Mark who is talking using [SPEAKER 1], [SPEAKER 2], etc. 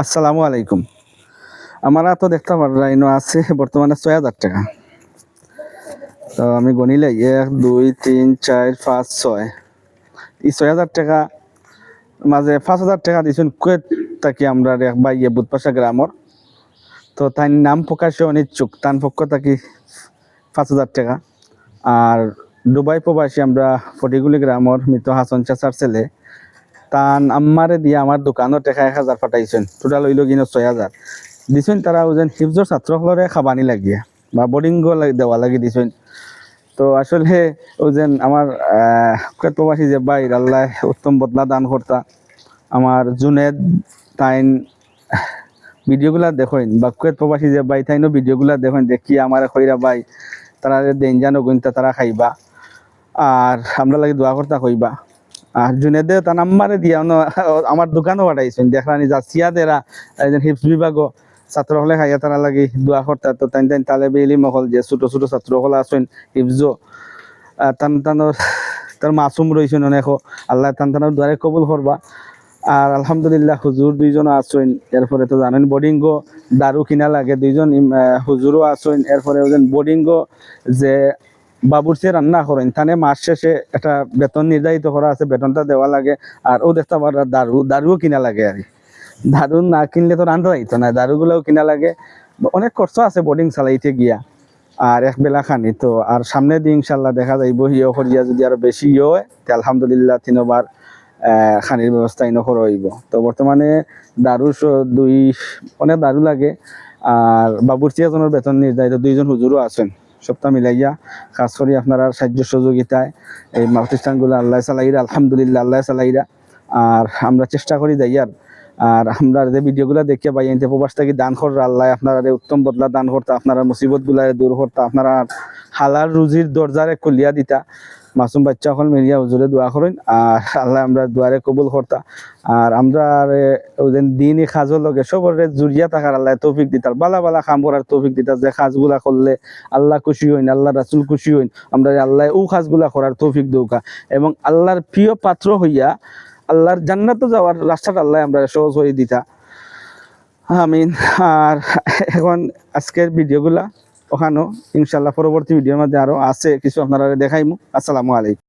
[SPEAKER 1] আসসালামু আলাইকুম। আমার তো দেখতে পারাইনো আছে বর্তমানে ৬,০০০ টাকা। তো আমি গণিলে ১ ২ ৩ ৪ ৫ ৬ এই ৬,০০০ টাকা মাঝে ৫,০০০ টাকা দিয়েছেন কুয়েত থাকি আমরা এক বাইয়ে বুধপাশা গ্রামর। তো তাই নাম প্রকাশে অনিচ্ছুক তান পক্ষ থাকি ৫,০০০ টাকা। আর দুবাই প্রবাসী আমরা ফটিগুলি গ্রামর মৃত হাসন চাচার ছেলে তান আম্মারে দিয়ে আমার দোকানও টাকা ১,০০০ পাঠাইছেন। টোটাল হইল কিনা ৬,০০০ দিছেন। তারা ওজন হিফজর ছাত্রসকলরে খাবানি লাগিয়ে বা বোর্ডিংও দেওয়া লাগি দিছেন। তো আসলে ওজন আমার কুয়েত প্রবাসী যে বাইর আল্লাহ উত্তম বদলা দান করতা। আমার জুনেদ তাইন ভিডিওগুলা দেখেন বা কুয়েত প্রবাসী যে বাই তাইনও ভিডিওগুলা দেখেন দেখি আমার খৈরা বাই তারা দেন জানো গুনতা তারা খাইবা আর আমরা লাগে দোয়া করতা কইবা। আর জুনেদে তার নাম্বারে দিয়া আমার দোকানও পাঠাইছেন দেখলানি যা সিয়াদেরা হিপস বিভাগও ছাত্র হলে খাইয়া তারা লাগি দোয়া করতা। তো তাই তাই তালেবে ইলিম হল যে ছোট ছোট ছাত্র হলে আছেন হিফজো তার মাসুম রয়েছেন অনেক আল্লাহ তার দোয়ারে কবুল করবা। আর আলহামদুলিল্লাহ হুজুর দুইজন আছেন। এরপরে তো জানেন বোর্ডিংও দারু কিনা লাগে দুইজন হুজুরও আছেন। এরপরে ওজন বোর্ডিংও যে বাবুর্চি রান্না করেন তানে মাস শেষে একটা বেতন নির্ধারিত করা আছে, বেতনটা দেওয়া লাগে। আর ও দেখতে পারা দারুও কিনা লাগে। আর দারু না কিনলে তো রান্না হইতো না, দারুগুলোও কিনা লাগে। অনেক খরচ আছে বোর্ডিং চালাইতে গিয়া। আর এক বেলা খানি তো আর সামনে দিয়ে ইনশাল্লাহ দেখা যাইব হিও করিয়া যদি আরো বেশি হয় আলহামদুলিল্লাহ ৩বার খানির ব্যবস্থা ইনো করা হইব। তো বর্তমানে দারু অনেক দারু লাগে। আর বাবুর্চি এজনের বেতন নির্ধারিত, দুইজন হুজুরও আছেন। সপ্তাহ মিলাইয়া কাজ করি আপনার সাহায্য সহযোগিতায় এই প্রতিষ্ঠানগুলো আল্লাহ চালাইরা আলহামদুলিল্লাহ আল্লাহ চালাইরা। আর আমরা চেষ্টা করি যাইয়ার। আর আমরা যে ভিডিওগুলো দেখে পাই এনতে প্রবাস থেকে দান কররা আল্লাহ আপনারা উত্তম বদলা দান করতা, আপনারা মুসিবতগুলা দূর করতা, আপনারা হালাল রুজির দরজারে খুলিয়া দিতা। মাসুম বাচ্চা হল মিলিয়া হুজুরে দোয়া করেন আর আল্লাহ আমরা দুয়ারে কবুল করতা। আর আমরা দিনই কাজের লগে সবরে জুড়িয়া থাকার আল্লাহ তৌফিক দিতার, বালা বালা কাম করার তৌফিক দিতার। যে কাজগুলা করলে আল্লাহ খুশি হইন, আল্লাহ রাসুল খুশি হইন, আমরা আল্লাহ ও কাজগুলা করার তৌফিক দৌকা এবং আল্লাহর প্রিয় পাত্র হইয়া আল্লাহর জান্নাতে যাওয়ার রাস্তাটা আল্লাহ আমরা সহজ হয়ে দিতা। আমিন। আর এখন আজকের ভিডিওগুলা ওখানেও ইনশাল্লাহ পরবর্তী ভিডিওর মধ্যে আরো আছে কিছু আপনারা দেখাইমু। আসসালামু আলাইকুম।